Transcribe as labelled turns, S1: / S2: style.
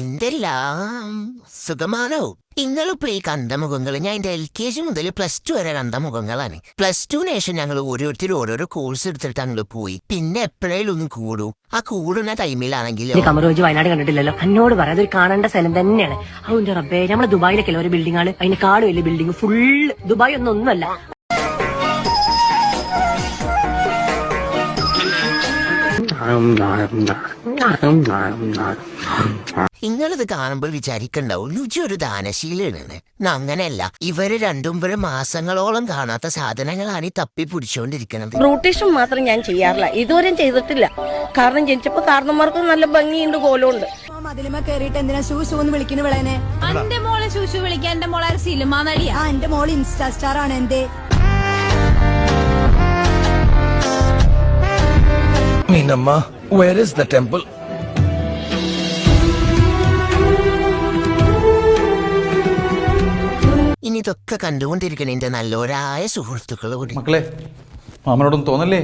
S1: എന്തെല്ലാം സുഖമാണോ? നിങ്ങളിപ്പോ ഈ കണ്ട മുഖങ്ങൾ ഞാൻ എന്റെ LKG മുതൽ +2 വരെ കണ്ട മുഖങ്ങളാണ്. +2 ശേഷം ഞങ്ങൾ ഓരോരുത്തരും ഓരോരോ കോഴ്സ് എടുത്തിട്ട് അങ്ങോട്ട് പോയി. പിന്നെ എപ്പോഴേലും ഒന്ന് കൂടും. ആ കൂടുന്ന ടൈമിലാണെങ്കിലും
S2: കമറോജ് വയനാട് കണ്ടിട്ടില്ലല്ലോ. എന്നോട് പറയാം, അതൊരു കാണേണ്ട സ്ഥലം തന്നെയാണ്. അതുകൊണ്ട് റബ്ബേ, നമ്മളെ ദുബായിലൊക്കെ ഒരു ബിൽഡിംഗ് ആണ്, അതിനെക്കാളും വലിയ ബിൽഡിംഗ്. Full Dubai ഒന്നൊന്നുമല്ല.
S1: നിങ്ങളിത് കാണുമ്പോൾ വിചാരിക്കണ്ടാവും രുചി ഒരു ദാനശീലാണ്. അങ്ങനെയല്ല, ഇവര് രണ്ടും മാസങ്ങളോളം കാണാത്ത സാധനങ്ങളാണ് ഈ തപ്പി പിടിച്ചോണ്ടിരിക്കുന്നത്.
S3: ബ്യൂട്ടീഷ്യൻ മാത്രം ഞാൻ ചെയ്യാറില്ല, ഇതുവരെയും ചെയ്തിട്ടില്ല. കാരണം ജനിച്ചപ്പോ കാരണന്മാർക്ക് നല്ല ഭംഗിയുണ്ട്, കോലമുണ്ട്.
S4: മതിലുമ കേറിയിട്ട് എന്തിനാ ഷൂന്ന് വിളിക്കുന്നു വിളേനെ?
S5: എന്റെ മോളെ ശൂശു വിളിക്കാൻ എന്റെ മോളെ സിനിമ നടിയാ.
S4: എന്റെ മോള് ഇൻസ്റ്റാ സ്റ്റാർ ആണ്. എന്റെ
S6: Meenamma, where is the temple?
S1: ഇനി ഇതൊക്കെ കണ്ടുകൊണ്ടിരിക്കണ എന്റെ നല്ലവരായ സുഹൃത്തുക്കളോട്
S7: മക്കളെ, മാമനോടൊന്നും തോന്നല്ലേ?